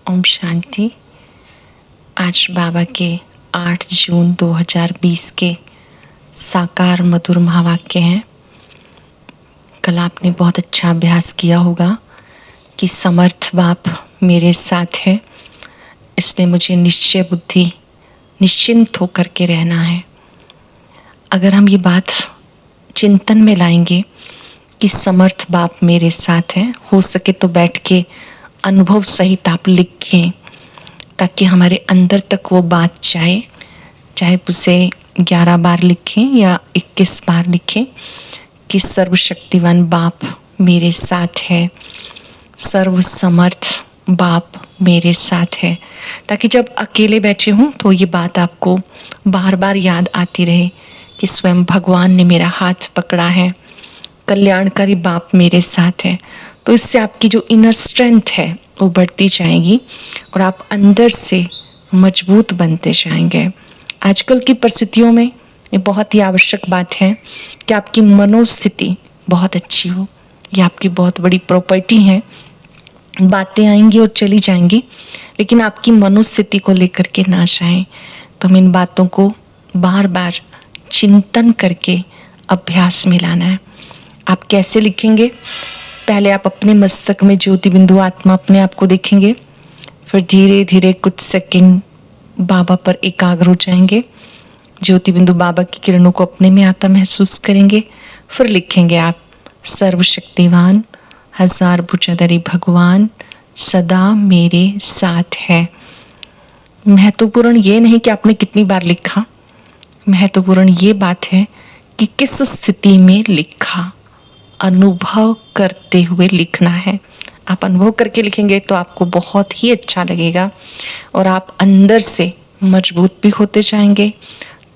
ओम शांति। आज बाबा के 8 जून 2020 के साकार मधुर महावाक्य हैं। कल आपने बहुत अच्छा अभ्यास किया होगा कि समर्थ बाप मेरे साथ है, इसलिए मुझे निश्चय बुद्धि निश्चिंत होकर के रहना है। अगर हम ये बात चिंतन में लाएंगे कि समर्थ बाप मेरे साथ है, हो सके तो बैठ के अनुभव सहित आप लिखें ताकि हमारे अंदर तक वो बात जाए। चाहे उसे 11 बार लिखें या 21 बार लिखें कि सर्वशक्तिवान बाप मेरे साथ है, सर्व समर्थ बाप मेरे साथ है, ताकि जब अकेले बैठे हों तो ये बात आपको बार बार याद आती रहे कि स्वयं भगवान ने मेरा हाथ पकड़ा है, कल्याणकारी बाप मेरे साथ है। तो इससे आपकी जो इनर स्ट्रेंथ है वो बढ़ती जाएगी और आप अंदर से मजबूत बनते जाएंगे। आजकल की परिस्थितियों में ये बहुत ही आवश्यक बात है कि आपकी मनोस्थिति बहुत अच्छी हो। ये आपकी बहुत बड़ी प्रॉपर्टी है। बातें आएंगी और चली जाएंगी, लेकिन आपकी मनोस्थिति को लेकर के ना जाएं। तो हम इन बातों को बार बार चिंतन करके अभ्यास में लाना है। आप कैसे लिखेंगे? पहले आप अपने मस्तक में ज्योति बिंदु आत्मा अपने आप को देखेंगे, फिर धीरे धीरे कुछ सेकंड बाबा पर एकाग्र हो जाएंगे। ज्योति बिंदु बाबा की किरणों को अपने में आता महसूस करेंगे। फिर लिखेंगे आप सर्वशक्तिवान हजार भुजाधारी भगवान सदा मेरे साथ है। महत्वपूर्ण ये नहीं कि आपने कितनी बार लिखा, महत्वपूर्ण ये बात है कि किस स्थिति में लिखा। अनुभव करते हुए लिखना है। आप अनुभव करके लिखेंगे तो आपको बहुत ही अच्छा लगेगा और आप अंदर से मजबूत भी होते जाएंगे,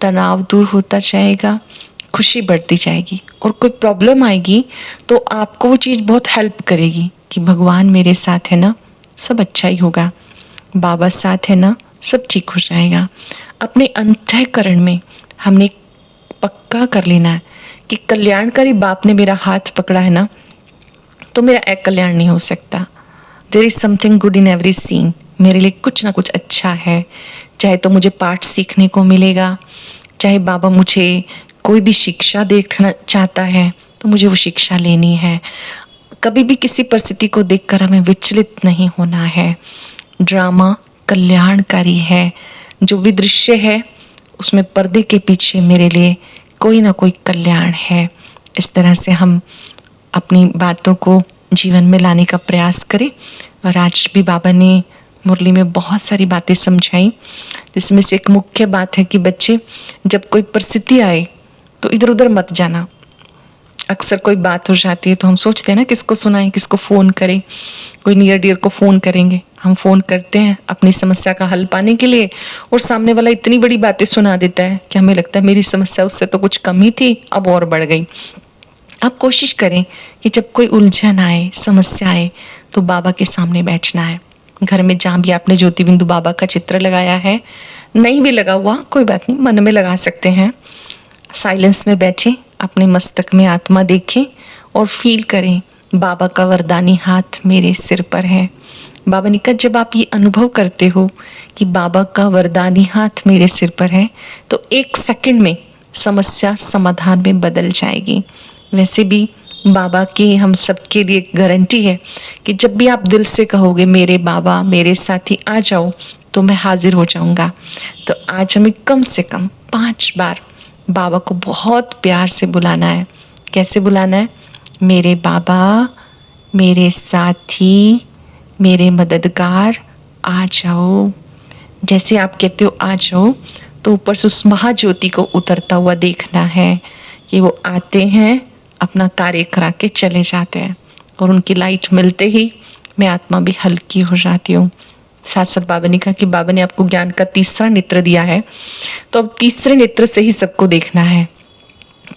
तनाव दूर होता जाएगा, खुशी बढ़ती जाएगी। और कोई प्रॉब्लम आएगी तो आपको वो चीज़ बहुत हेल्प करेगी कि भगवान मेरे साथ है ना, सब अच्छा ही होगा, बाबा साथ है ना, सब ठीक हो जाएगा। अपने अंतःकरण में हमने पक्का कर लेना है कि कल्याणकारी बाप ने मेरा हाथ पकड़ा है ना, तो मेरा अकल्याण नहीं हो सकता। There is something good in every scene. मेरे लिए कुछ ना कुछ अच्छा है। चाहे तो मुझे पाठ सीखने को मिलेगा, चाहे बाबा मुझे कोई भी शिक्षा देखना चाहता है तो मुझे वो शिक्षा लेनी है। कभी भी किसी परिस्थिति को देखकर हमें विचलित नहीं होना है। ड्रामा कल्याणकारी है। जो भी दृश्य है उसमें पर्दे के पीछे मेरे लिए कोई ना कोई कल्याण है। इस तरह से हम अपनी बातों को जीवन में लाने का प्रयास करें। और आज भी बाबा ने मुरली में बहुत सारी बातें समझाई, जिसमें से एक मुख्य बात है कि बच्चे जब कोई परिस्थिति आए तो इधर उधर मत जाना। अक्सर कोई बात हो जाती है तो हम सोचते हैं ना किसको सुनाएं, किसको फ़ोन करें, कोई नियर डियर को फ़ोन करेंगे। हम फ़ोन करते हैं अपनी समस्या का हल पाने के लिए और सामने वाला इतनी बड़ी बातें सुना देता है कि हमें लगता है मेरी समस्या उससे तो कुछ कम ही थी, अब और बढ़ गई। आप कोशिश करें कि जब कोई उलझन आए, समस्या आए, तो बाबा के सामने बैठना है। घर में जहाँ भी आपने ज्योति बिंदु बाबा का चित्र लगाया है, नहीं भी लगा हुआ कोई बात नहीं, मन में लगा सकते हैं। साइलेंस में बैठें, अपने मस्तक में आत्मा देखें और फील करें बाबा का वरदानी हाथ मेरे सिर पर है। बाबा ने कहा जब आप ये अनुभव करते हो कि बाबा का वरदानी हाथ मेरे सिर पर है तो 1 सेकंड में समस्या समाधान में बदल जाएगी। वैसे भी बाबा की हम सबके लिए गारंटी है कि जब भी आप दिल से कहोगे मेरे बाबा मेरे साथी आ जाओ, तो मैं हाजिर हो जाऊंगा। तो आज हमें कम से कम 5 बार बाबा को बहुत प्यार से बुलाना है। कैसे बुलाना है? मेरे बाबा, मेरे साथी, मेरे मददगार, आ जाओ। जैसे आप कहते हो आ जाओ, तो ऊपर से उस महाज्योति को उतरता हुआ देखना है कि वो आते हैं, अपना कार्य करा के चले जाते हैं और उनकी लाइट मिलते ही मैं आत्मा भी हल्की हो जाती हूँ। साथ साथ बाबा ने कहा कि बाबा ने आपको ज्ञान का तीसरा नेत्र दिया है, तो अब तीसरे नेत्र से ही सबको देखना है।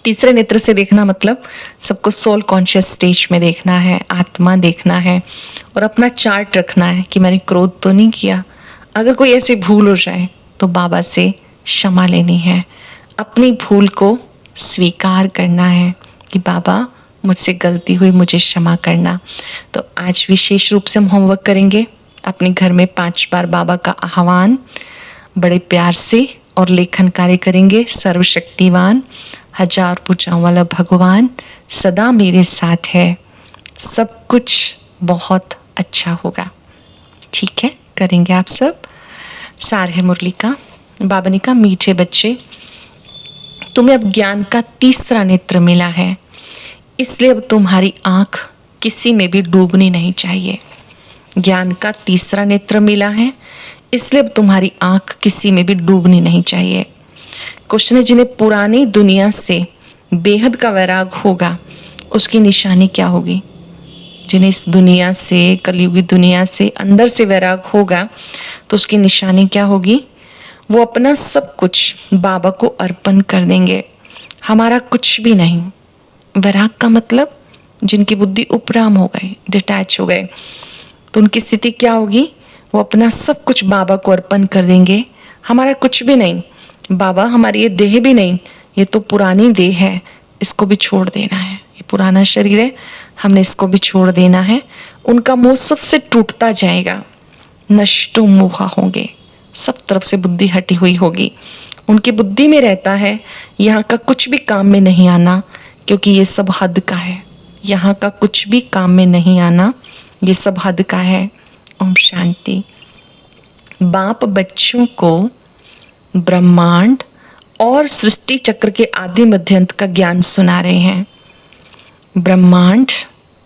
तीसरे नेत्र से देखना मतलब सबको सोल कॉन्शियस स्टेज में देखना है, आत्मा देखना है और अपना चार्ट रखना है कि मैंने क्रोध तो नहीं किया। अगर कोई ऐसी भूल हो जाए तो बाबा से क्षमा लेनी है, अपनी भूल को स्वीकार करना है कि बाबा मुझसे गलती हुई, मुझे क्षमा करना। तो आज विशेष रूप से हम होमवर्क करेंगे अपने घर में 5 बार बाबा का आह्वान बड़े प्यार से और लेखन कार्य करेंगे। सर्वशक्तिवान, 1000 भुजाओं वाला भगवान सदा मेरे साथ है, सब कुछ बहुत अच्छा होगा। ठीक है, करेंगे आप सब। सार है मुरली का। बाबा ने कहा, मीठे बच्चे, तुम्हें अब ज्ञान का तीसरा नेत्र मिला है, इसलिए अब तुम्हारी आंख किसी में भी डूबनी नहीं चाहिए। ज्ञान का तीसरा नेत्र मिला है, इसलिए अब तुम्हारी आंख किसी में भी डूबनी नहीं चाहिए। क्वेश्चन है, जिन्हें पुरानी दुनिया से बेहद का वैराग होगा, उसकी निशानी क्या होगी? जिन्हें इस दुनिया से, कलयुगी दुनिया से अंदर से वैराग होगा, तो उसकी निशानी क्या होगी? वो अपना सब कुछ बाबा को अर्पण कर देंगे, हमारा कुछ भी नहीं। वैराग का मतलब जिनकी बुद्धि उपराम हो गई, डिटैच हो गए, तो उनकी स्थिति क्या होगी? वो अपना सब कुछ बाबा को अर्पण कर देंगे, हमारा कुछ भी नहीं। बाबा, हमारी ये देह भी नहीं, ये तो पुरानी देह है, इसको भी छोड़ देना है। ये पुराना शरीर है, हमने इसको भी छोड़ देना है। उनका मोह सबसे टूटता जाएगा, नष्टो मोहा होंगे, सब तरफ से बुद्धि हटी हुई होगी। उनकी बुद्धि में रहता है यहाँ का कुछ भी काम में नहीं आना, क्योंकि ये सब हद का है। यहाँ का कुछ भी काम में नहीं आना, ये सब हद का है। ओम शांति। बाप बच्चों को ब्रह्मांड और सृष्टि चक्र के आदि मध्यांत का ज्ञान सुना रहे हैं। ब्रह्मांड,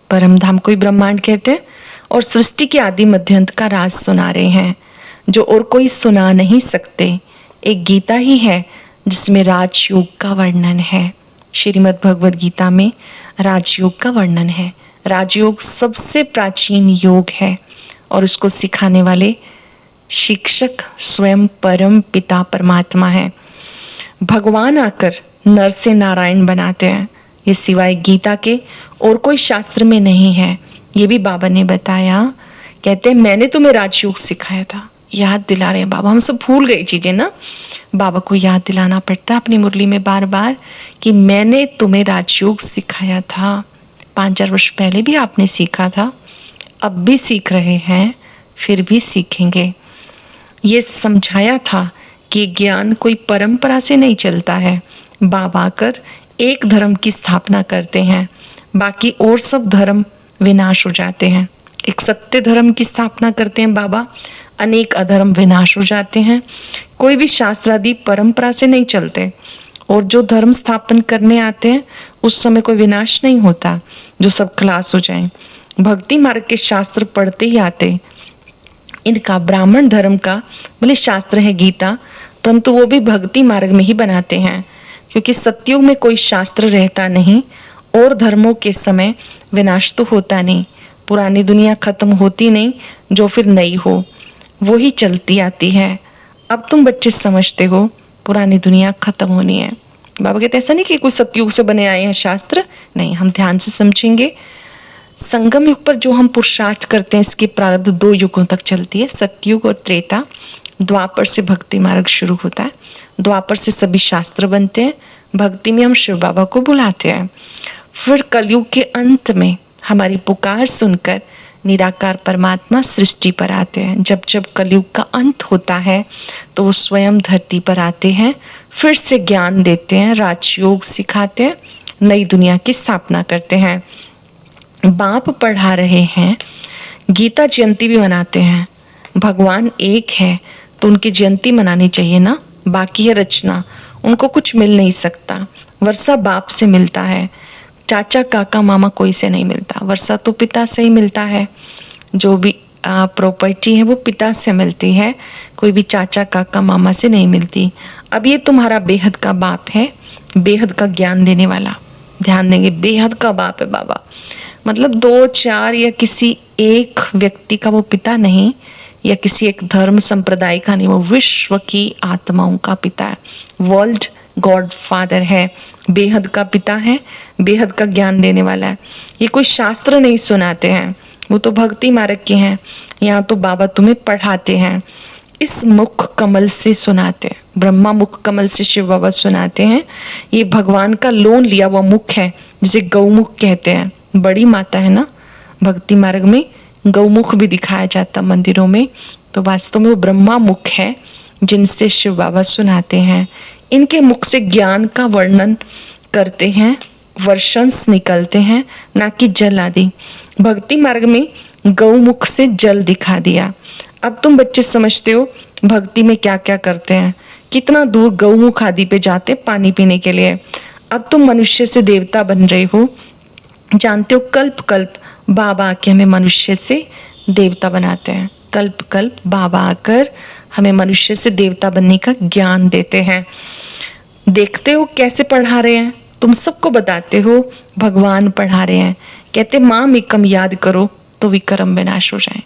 परमधाम को ही ब्रह्मांड कहते हैं, और सृष्टि के आदि मध्यांत का राज सुना रहे हैं, जो और कोई सुना नहीं सकते। एक गीता ही है जिसमें राजयोग का वर्णन है। श्रीमद् भगवद गीता में राजयोग का वर्णन है। राजयोग सबसे प्राचीन योग है और उसको सिखाने वाले शिक्षक स्वयं परम पिता परमात्मा है। भगवान आकर नर से नारायण बनाते हैं, ये सिवाय गीता के और कोई शास्त्र में नहीं है। ये भी बाबा ने बताया, कहते हैं मैंने तुम्हें राजयोग सिखाया था। याद दिला रहे हैं बाबा, हम सब भूल गई चीजें ना, बाबा को याद दिलाना पड़ता है अपनी मुरली में बार बार कि मैंने तुम्हें राजयोग सिखाया था। 5000 वर्ष पहले भी आपने सीखा था, अब भी सीख रहे हैं, फिर भी सीखेंगे। ये समझाया था कि ज्ञान कोई परंपरा से नहीं चलता है। बाबा आकर एक धर्म की स्थापना करते हैं, बाकी और सब धर्म विनाश हो जाते हैं। एक सत्य धर्म की स्थापना करते हैं बाबा, अनेक अधर्म विनाश हो जाते हैं। कोई भी शास्त्र आदि परंपरा से नहीं चलते, और जो धर्म स्थापन करने आते हैं उस समय कोई विनाश नहीं होता, जो सब खलास हो जाए। भक्ति मार्ग के शास्त्र पढ़ते ही आते। इनका ब्राह्मण धर्म का भले शास्त्र है गीता, परंतु वो भी भक्ति मार्ग में ही बनाते हैं, क्योंकि सतयुग में कोई शास्त्र रहता नहीं और धर्मों के समय विनाश तो होता नहीं। पुरानी दुनिया खत्म होती नहीं, जो फिर नई हो वो ही चलती आती है। अब तुम बच्चे समझते हो पुरानी दुनिया खत्म होनी है। बाबा कहते ऐसा नहीं कि कोई सतयुग से बने आए हैं शास्त्र, नहीं, हम ध्यान से समझेंगे। संगम युग पर जो हम पुरुषार्थ करते हैं, इसकी प्रारब्ध 2 युगों तक चलती है, सतयुग और त्रेता। द्वापर से भक्ति मार्ग शुरू होता है, द्वापर से सभी शास्त्र बनते हैं, भक्ति में हम शिव बाबा को बुलाते हैं। फिर कलयुग के अंत में हमारी पुकार सुनकर निराकार परमात्मा सृष्टि पर आते हैं। जब जब कलयुग का अंत होता है तो वो स्वयं धरती पर आते हैं, फिर से ज्ञान देते हैं, राजयोग सिखाते हैं, नई दुनिया की स्थापना करते हैं। बाप पढ़ा रहे हैं, गीता जयंती भी मनाते हैं। भगवान एक है तो उनकी जयंती मनानी चाहिए ना, बाकी है रचना, उनको कुछ मिल नहीं सकता। वर्षा बाप से मिलता है, चाचा काका मामा कोई से नहीं मिलता। वर्षा तो पिता से ही मिलता है, जो भी प्रॉपर्टी है वो पिता से मिलती है, कोई भी चाचा काका मामा से नहीं मिलती। अब ये तुम्हारा बेहद का बाप है, बेहद का ज्ञान देने वाला। ध्यान देंगे, बेहद का बाप है बाबा, मतलब 2 4 या किसी एक व्यक्ति का वो पिता नहीं, या किसी एक धर्म संप्रदाय का नहीं, वो विश्व की आत्माओं का पिता है, वर्ल्ड गॉड फादर है, बेहद का पिता है, बेहद का ज्ञान देने वाला है। ये कोई शास्त्र नहीं सुनाते हैं, वो तो भक्ति मार्ग के हैं। यहाँ तो बाबा तुम्हें पढ़ाते हैं, इस मुख कमल से सुनाते हैं, ब्रह्मा मुख कमल से शिव बाबा सुनाते हैं। ये भगवान का लोन लिया हुआ मुख है, जिसे गौमुख कहते हैं। बड़ी माता है ना भक्ति मार्ग में, गौमुख भी दिखाया जाता मंदिरों में, तो वास्तव में वो ब्रह्मा मुख है जिनसे शिव बाबा सुनाते हैं। इनके मुख से ज्ञान का वर्णन करते हैं, वर्षंस निकलते हैं, ना कि जल आदि। भक्ति मार्ग में गौमुख से जल दिखा दिया। अब तुम बच्चे समझते हो भक्ति में क्या क्या करते हैं, कितना दूर गौमुख आदि पे जाते पानी पीने के लिए। अब तुम मनुष्य से देवता बन रहे हो। जानते हो कल्प कल्प बाबा आके हमें मनुष्य से देवता बनाते हैं। कल्प कल्प बाबा आकर हमें मनुष्य से देवता बनने का ज्ञान देते हैं। देखते हो कैसे पढ़ा रहे हैं, तुम सबको बताते हो भगवान पढ़ा रहे हैं। कहते माम एकम याद करो तो विक्रम विनाश हो जाए।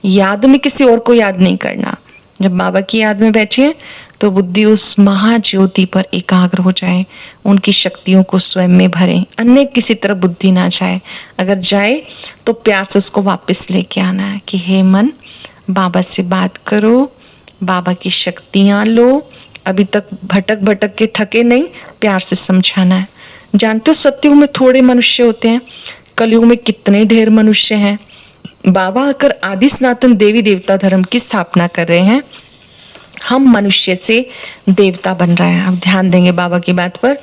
याद में किसी और को याद नहीं करना। जब बाबा की याद में बैठे तो बुद्धि उस महाज्योति पर एकाग्र हो जाए, उनकी शक्तियों को स्वयं में भरे, अन्य किसी तरफ बुद्धि ना जाए। अगर जाए तो प्यार से उसको वापस लेके आना है कि हे मन, बाबा से बात करो, बाबा की शक्तियां लो, अभी तक भटक भटक के थके नहीं, प्यार से समझाना है। जानते हो सत्युग में थोड़े मनुष्य होते हैं, कलयुग में कितने ढेर मनुष्य हैं। बाबा आकर आदि सनातन देवी देवता धर्म की स्थापना कर रहे हैं। हम मनुष्य से देवता बन रहे हैं। अब ध्यान देंगे बाबा की बात पर।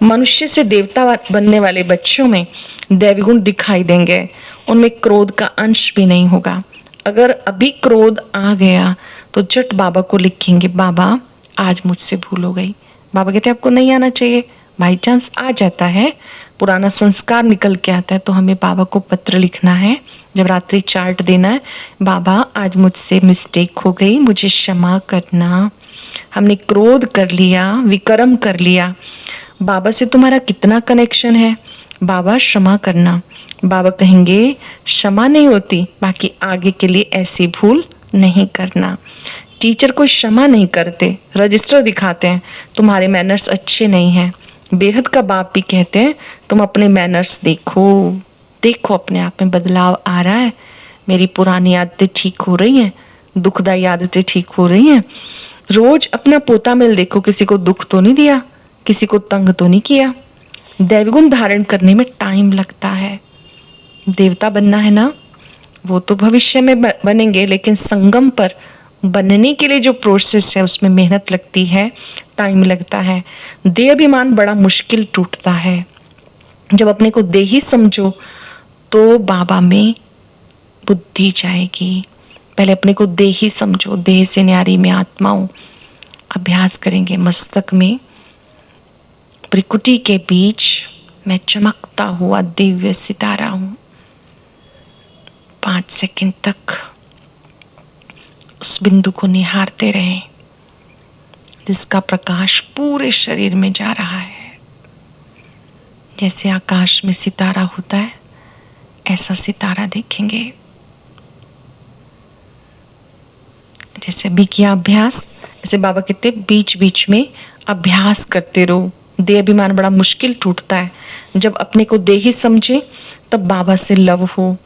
मनुष्य से देवता बनने वाले बच्चों में दैवी गुण दिखाई देंगे, उनमें क्रोध का अंश भी नहीं होगा। अगर अभी क्रोध आ गया तो झट बाबा को लिखेंगे, बाबा आज मुझसे भूल हो गई। बाबा कहते आपको नहीं आना चाहिए, बाई चांस आ जाता है, पुराना संस्कार निकल के आता है, तो हमें बाबा को पत्र लिखना है, जब रात्रि चार्ट देना है, बाबा आज मुझसे मिस्टेक हो गई, मुझे क्षमा करना, हमने क्रोध कर लिया, विक्रम कर लिया। बाबा से तुम्हारा कितना कनेक्शन है, बाबा क्षमा करना। बाबा कहेंगे क्षमा नहीं होती, बाकी आगे के लिए ऐसी भूल नहीं करना। टीचर को क्षमा नहीं करते, रजिस्टर दिखाते हैं तुम्हारे मैनर्स अच्छे नहीं हैं। बेहद का बाप भी कहते हैं तुम अपने मैनर्स देखो, देखो अपने आप में बदलाव आ रहा है, मेरी पुरानी आदतें ठीक हो रही हैं, दुखदायी आदतें ठीक हो रही हैं। रोज अपना पोता मेल देखो, किसी को दुख तो नहीं दिया, किसी को तंग तो नहीं किया। दैवगुण धारण करने में टाइम लगता है। देवता बनना है ना, वो तो भविष्य में बनेंगे, लेकिन संगम पर बनने के लिए जो प्रोसेस है उसमें मेहनत लगती है, टाइम लगता है। देहाभिमान बड़ा मुश्किल टूटता है। जब अपने को देही समझो तो बाबा में बुद्धि जाएगी। पहले अपने को देही समझो, देह से न्यारी में आत्माओं। अभ्यास करेंगे मस्तक में, त्रिकुटी के बीच मैं चमकता हुआ दिव्य सितारा हूं। 5 सेकंड तक उस बिंदु को निहारते रहें जिसका प्रकाश पूरे शरीर में जा रहा है। जैसे आकाश में सितारा होता है, ऐसा सितारा देखेंगे। जैसे अभी किया अभ्यास, जैसे बाबा कहते बीच बीच में अभ्यास करते रहो। देह अभिमान बड़ा मुश्किल टूटता है। जब अपने को देही समझे तब बाबा से लव हो,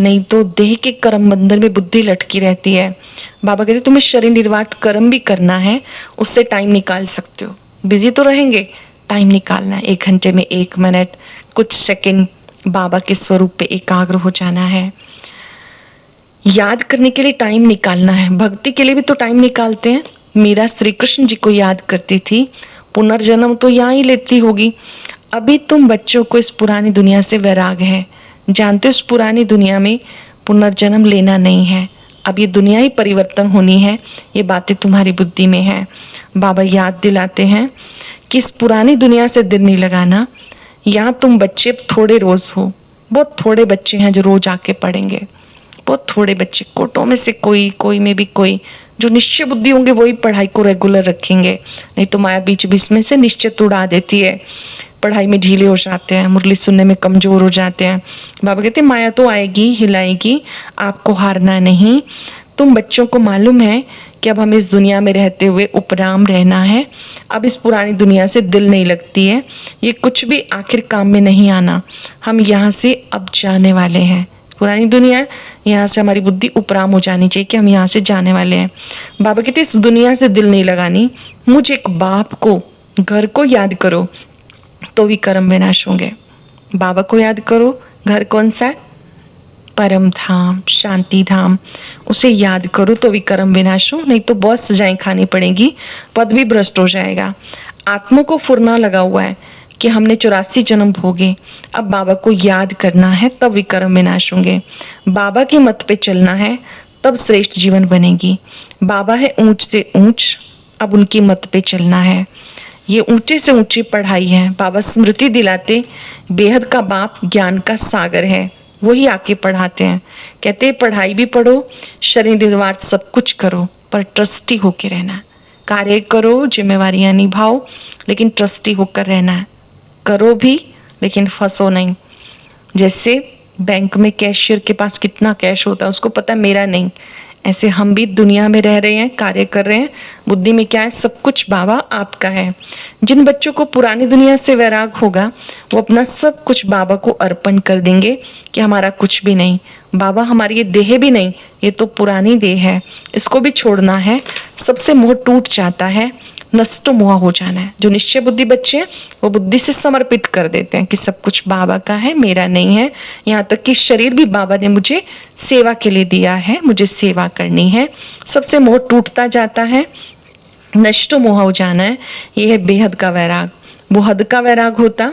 नहीं तो देह के कर्म बंधन में बुद्धि लटकी रहती है। बाबा कहते तुम्हें शरीर निर्वात कर्म भी करना है, उससे टाइम निकाल सकते हो। बिजी तो रहेंगे, टाइम निकालना है। 1 घंटे में 1 मिनट, कुछ सेकंड बाबा के स्वरूप पे एकाग्र हो जाना है। याद करने के लिए टाइम निकालना है, भक्ति के लिए भी तो टाइम निकालते हैं। मीरा श्री कृष्ण जी को याद करती थी, पुनर्जन्म तो यहाँ ही लेती होगी। अभी तुम बच्चों को इस पुरानी दुनिया से वैराग है, जानते हो इस पुरानी दुनिया में पुनर्जन्म लेना नहीं है। अब ये दुनिया ही परिवर्तन होनी है, ये बातें तुम्हारी बुद्धि में है। बाबा याद दिलाते हैं कि इस पुरानी दुनिया से दिल नहीं लगाना। यहाँ तुम बच्चे थोड़े रोज हो, बहुत थोड़े बच्चे हैं जो रोज आके पढ़ेंगे, बहुत थोड़े बच्चे, कोटों में से कोई में भी कोई जो निश्चय बुद्धि होंगे वही पढ़ाई को रेगुलर रखेंगे। नहीं तो माया बीच बीच में से निश्चित उड़ा देती है, पढ़ाई में ढीले हो जाते हैं, मुरली सुनने में कमजोर हो जाते हैं। बाबा कहते हैं माया तो आएगी, हिलाएगी, आपको हारना नहीं। तुम बच्चों को मालूम है कि अब हमें इस दुनिया में रहते हुए उपराम रहना है। अब इस पुरानी दुनिया से दिल नहीं लगती है, ये कुछ भी आखिर काम में नहीं आना। हम यहाँ से अब जाने वाले हैं, पुरानी दुनिया, यहाँ से हमारी बुद्धि उपराम हो जानी चाहिए कि हम यहाँ से जाने वाले हैं। बाबा कहते इस दुनिया से दिल नहीं लगानी, मुझे एक बाप को, घर को याद करो तो भी कर्म विनाश होंगे। बाबा को याद करो, घर कौन सा है? परम धाम, शांति धाम, उसे याद करो तो विक्रम विनाश हो, नहीं तो बहुत सजाएं खानी पड़ेगी, पद भी भ्रष्ट हो जाएगा। आत्मा को फुरना लगा हुआ है कि हमने 84 जन्म भोगे, अब बाबा को याद करना है, तब विक्रम विनाश होंगे। बाबा के मत पे चलना है, तब श्रेष्ठ जीवन बनेगी। बाबा है ऊंच से ऊंच, अब उनकी मत पे चलना है। ये ऊंचे से ऊंची पढ़ाई है। बाबा स्मृति दिलाते, बेहद का बाप ज्ञान का सागर है, वही आके पढ़ाते हैं। कहते पढ़ाई भी पढ़ो, शरीर निर्वाह सब कुछ करो, पर ट्रस्टी होके रहना। कार्य करो, जिम्मेवारियां निभाओ, लेकिन ट्रस्टी होकर रहना है। करो भी, लेकिन फंसो नहीं। जैसे बैंक में कैशियर के पास कितना कैश होता है, उसको पता है मेरा नहीं। ऐसे हम भी दुनिया में रह रहे हैं, कार्य कर रहे हैं, बुद्धि में क्या है, सब कुछ बाबा आपका है। जिन बच्चों को पुरानी दुनिया से वैराग होगा, वो अपना सब कुछ बाबा को अर्पण कर देंगे कि हमारा कुछ भी नहीं। बाबा हमारी ये देह भी नहीं, ये तो पुरानी देह है, इसको भी छोड़ना है। सबसे मोह टूट जाता है, नष्ट मोह हो जाना है। जो निश्चय बुद्धि बच्चे हैं, वो बुद्धि से समर्पित कर देते हैं कि सब कुछ बाबा का है, मेरा नहीं है। यहाँ तक कि शरीर भी बाबा ने मुझे सेवा के लिए दिया है, मुझे सेवा करनी है। सबसे मोह टूटता जाता है, नष्ट मोह हो जाना है। ये है बेहद का वैराग। वो हद का वैराग होता,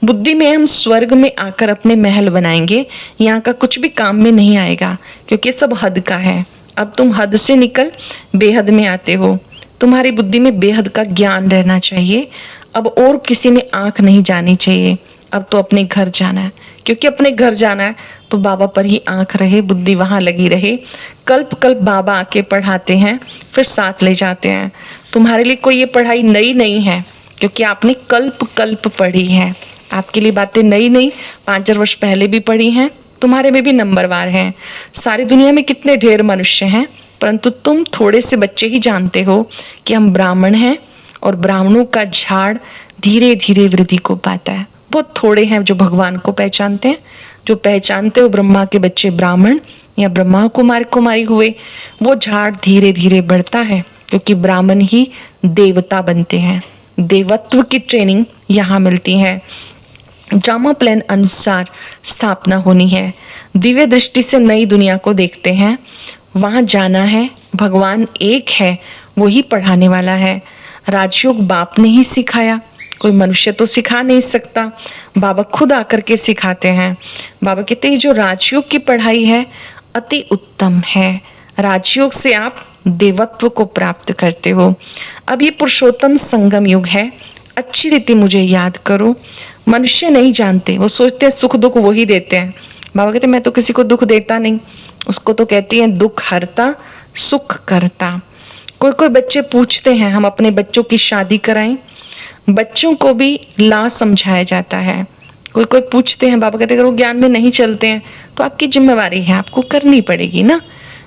बुद्धि में हम स्वर्ग में आकर अपने महल बनाएंगे, यहाँ का कुछ भी काम में नहीं आएगा, क्योंकि सब हद का है। अब तुम हद से निकल बेहद में आते हो। तुम्हारी बुद्धि में बेहद का ज्ञान रहना चाहिए। अब और किसी में आंख नहीं जानी चाहिए। अब तो अपने घर जाना है, क्योंकि अपने घर जाना है तो बाबा पर ही आंख रहे, बुद्धि वहां लगी रहे। कल्प कल्प बाबा आके पढ़ाते हैं, फिर साथ ले जाते हैं। तुम्हारे लिए कोई ये पढ़ाई नई नहीं है, क्योंकि आपने कल्प कल्प पढ़ी है। आपके लिए बातें नई नहीं, 5000 वर्ष पहले भी पढ़ी हैं। तुम्हारे में भी नंबरवार हैं। सारी दुनिया में कितने ढेर मनुष्य हैं, परंतु तुम थोड़े से बच्चे ही जानते हो कि हम ब्राह्मण हैं, और ब्राह्मणों का झाड़ धीरे धीरे वृद्धि को पाता है। बहुत थोड़े हैं जो भगवान को पहचानते हैं। जो पहचानते हो ब्रह्मा के बच्चे ब्राह्मण या ब्रह्मा कुमारी हुए, वो झाड़ धीरे धीरे बढ़ता है, क्योंकि ब्राह्मण ही देवता बनते हैं। देवत्व की ट्रेनिंग यहाँ मिलती है। ड्रामा प्लान अनुसार स्थापना होनी है। दिव्य दृष्टि से नई दुनिया को देखते हैं, वहां जाना है। भगवान एक है, वही पढ़ाने वाला है। राजयोग बाप ने ही सिखाया, कोई मनुष्य तो सिखा नहीं सकता। बाबा खुद आकर के सिखाते हैं। बाबा कहते हैं जो राजयोग की पढ़ाई है अति उत्तम है। राजयोग से आप देवत्व को प्राप्त करते हो। अब ये पुरुषोत्तम संगम युग है। अच्छी रीति मुझे याद करो। मनुष्य नहीं जानते, वो सोचते हैं सुख दुख वही देते हैं। बाबा कहते हैं मैं तो किसी को दुख देता नहीं, उसको तो कहती हैं दुख हरता सुख करता। कोई कोई बच्चे पूछते हैं हम अपने बच्चों की शादी कराएं, बच्चों को भी ला समझाया जाता है। कोई कोई पूछते हैं, बाबा कहते हैं अगर वो ज्ञान में नहीं चलते हैं तो आपकी जिम्मेवारी है, आपको करनी पड़ेगी ना,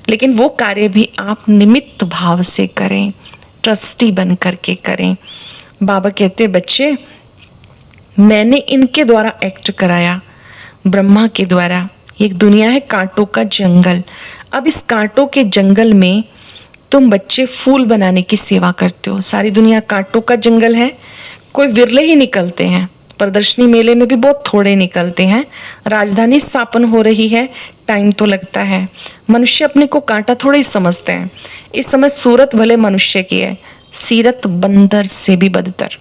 लेकिन वो कार्य भी आप निमित्त भाव से करें, ट्रस्टी बन करके करें। बाबा कहते हैं बच्चे मैंने इनके द्वारा एक्ट कराया, ब्रह्मा के द्वारा। एक दुनिया है कांटों का जंगल। अब इस कांटों के जंगल में तुम बच्चे फूल बनाने की सेवा करते हो। सारी दुनिया कांटों का जंगल है, कोई विरले ही निकलते हैं। प्रदर्शनी मेले में भी बहुत थोड़े निकलते हैं। राजधानी स्थापन हो रही है, टाइम तो लगता है। मनुष्य अपने को कांटा थोड़े ही समझते हैं। इस समय सूरत भले मनुष्य की है, सीरत बंदर से भी बदतर।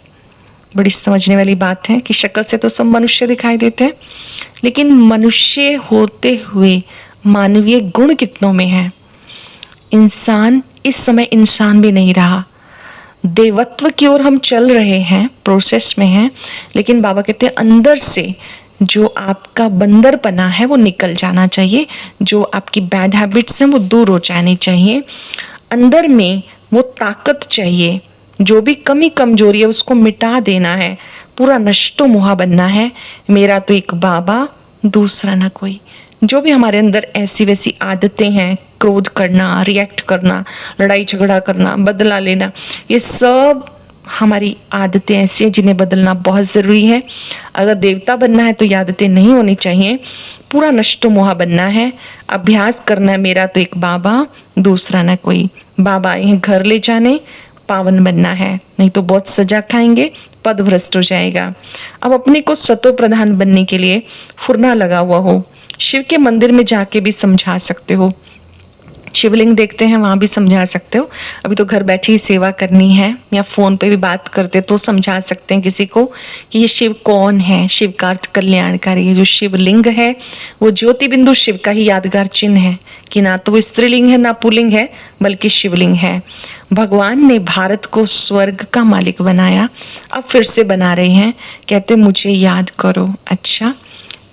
बड़ी समझने वाली बात है कि शक्ल से तो सब मनुष्य दिखाई देते हैं, लेकिन मनुष्य होते हुए मानवीय गुण कितनों में है। इंसान इस समय इंसान भी नहीं रहा, देवत्व की ओर हम चल रहे हैं, प्रोसेस में हैं। लेकिन बाबा कहते हैं अंदर से जो आपका बंदरपना है वो निकल जाना चाहिए, जो आपकी बैड हैबिट्स हैं वो दूर हो जानी चाहिए। अंदर में वो ताकत चाहिए, जो भी कमी कमजोरी है उसको मिटा देना है, पूरा नष्टो मुहा बनना है। मेरा तो एक बाबा, दूसरा ना कोई। जो भी हमारे अंदर ऐसी वैसी आदतें हैं, क्रोध करना, रिएक्ट करना, लड़ाई झगड़ा करना, बदला लेना, ये सब हमारी आदतें ऐसी हैं जिन्हें बदलना बहुत ज़रूरी है। अगर देवता बनना है तो ये आदतें नहीं होनी चाहिए, पूरा नष्टो मोहा बनना है। अभ्यास करना है, मेरा तो एक बाबा, दूसरा ना कोई। बाबा आए हैं घर ले जाने, पावन बनना है, नहीं तो बहुत सजा खाएंगे, पद भ्रष्ट हो जाएगा। अब अपने को सतो प्रधान बनने के लिए फुरना लगा हुआ हो, शिव के मंदिर में जाके भी समझा सकते हो, शिवलिंग देखते हैं वहां भी समझा सकते हो। अभी तो घर बैठी ही सेवा करनी है या फोन पे भी बात करते तो समझा सकते हैं किसी को कि ये शिव कौन है। शिव का अर्थ कल्याणकारी है। जो शिवलिंग है वो ज्योति बिंदु शिव का ही यादगार चिन्ह है कि ना तो वो स्त्रीलिंग है ना पुल्लिंग है बल्कि शिवलिंग है। भगवान ने भारत को स्वर्ग का मालिक बनाया, अब फिर से बना रहे हैं, कहते मुझे याद करो। अच्छा,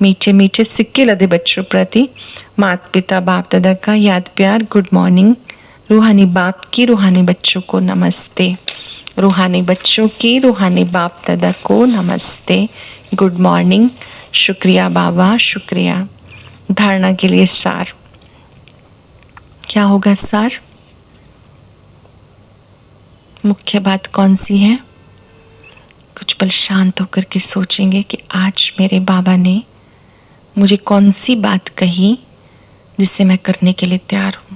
मीठे मीठे सिक्के लदे बच्चों प्रति माता पिता बाप दादा का याद प्यार, गुड मॉर्निंग। रूहानी बाप की रूहानी बच्चों को नमस्ते, रूहानी बच्चों की रूहानी बाप दादा को नमस्ते, गुड मॉर्निंग। शुक्रिया बाबा, शुक्रिया। धारणा के लिए सार क्या होगा? सार मुख्य बात कौन सी है? कुछ पल शांत होकर के सोचेंगे कि आज मेरे बाबा ने मुझे कौन सी बात कही जिसे मैं करने के लिए तैयार हूं।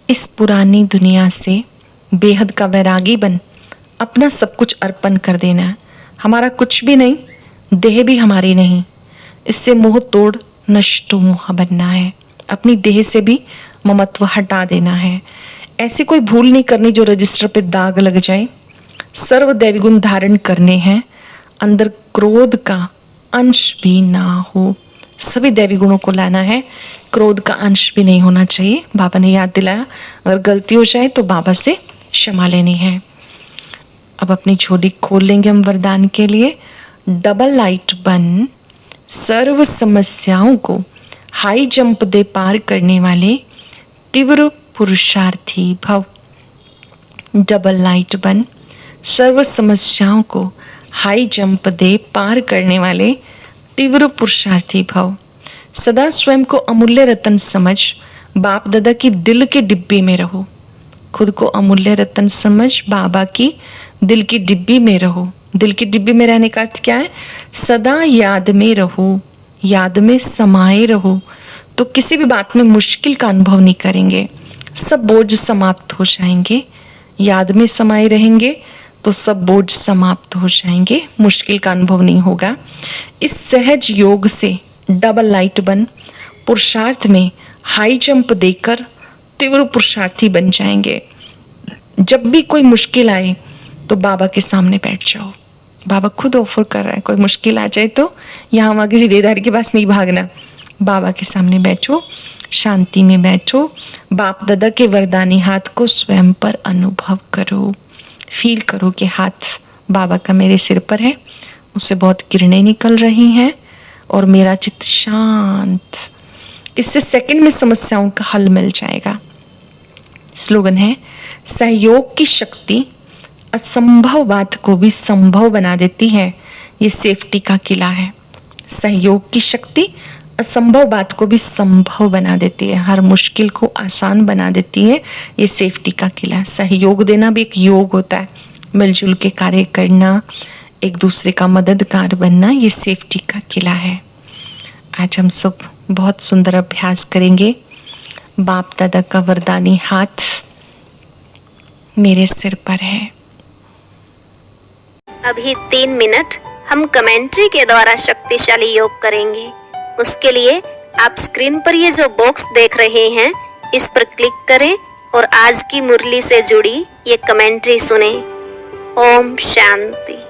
इस पुरानी दुनिया से बेहद का वैरागी बन अपना सब कुछ अर्पण कर देना है। हमारा कुछ भी नहीं, देह भी हमारी नहीं, इससे मोह तोड़ नष्ट मोह बनना है। अपनी देह से भी ममत्व हटा देना है। ऐसी कोई भूल नहीं करनी जो रजिस्टर पे दाग लग जाए। सर्व दैवी गुण धारण करने हैं, अंदर क्रोध का अंश भी ना हो। सभी दैवी गुणों को लाना है, क्रोध का अंश भी नहीं होना चाहिए। बाबा ने याद दिलाया, अगर गलती हो जाए तो बाबा से क्षमा लेनी है। अब अपनी झोली खोल लेंगे हम वरदान के लिए। डबल लाइट बन सर्व समस्याओं को हाई जंप दे पार करने वाले तीव्र पुरुषार्थी भव। डबल लाइट बन सर्व समस्याओं को हाई जंप दे पार करने वाले तीव्र पुरुषार्थी भव। सदा स्वयं को अमूल्य रत्न समझ बाप दादा की दिल के डिब्बे में रहो। खुद को अमूल्य रत्न समझ बाबा की दिल की डिब्बी में रहो। दिल की डिब्बी में रहने का अर्थ क्या है? सदा याद में रहो, याद में समाये रहो, तो किसी भी बात में मुश्किल का अनुभव नहीं करेंगे। सब बोझ समाप्त हो जाएंगे। याद में समाये रहेंगे तो सब बोझ समाप्त हो जाएंगे, मुश्किल का अनुभव नहीं होगा। इस सहज योग से डबल लाइट बन पुरुषार्थ में हाई जंप देकर तीव्र पुरुषार्थी बन जाएंगे। जब भी कोई मुश्किल आए तो बाबा के सामने बैठ जाओ। बाबा खुद ऑफर कर रहा है, कोई मुश्किल आ जाए तो यहाँ वहाँ किसी देदारी के पास नहीं भागना, बाबा के सामने बैठो, शांति में बैठो, बाप दादा के वरदानी हाथ को स्वयं पर अनुभव करो। फील करो कि हाथ बाबा का मेरे सिर पर है, उससे बहुत किरणें निकल रही हैं और मेरा चित्त शांत। इससे सेकंड में समस्याओं का हल मिल जाएगा। स्लोगन है, सहयोग की शक्ति असंभव बात को भी संभव बना देती है। ये सेफ्टी का किला है। सहयोग की शक्ति असंभव बात को भी संभव बना देती है, हर मुश्किल को आसान बना देती है। ये सेफ्टी का किला है। सहयोग देना भी एक योग होता है, मिलजुल के कार्य करना, एक दूसरे का मददगार बनना, ये सेफ्टी का किला है। आज हम सब बहुत सुंदर अभ्यास करेंगे। बाप दादा का वरदानी हाथ मेरे सिर पर है। अभी 3 मिनट हम कमेंट्री के द्वारा शक्तिशाली योग करेंगे। उसके लिए आप स्क्रीन पर ये जो बॉक्स देख रहे हैं, इस पर क्लिक करें और आज की मुरली से जुड़ी ये कमेंट्री सुने। ओम शांति।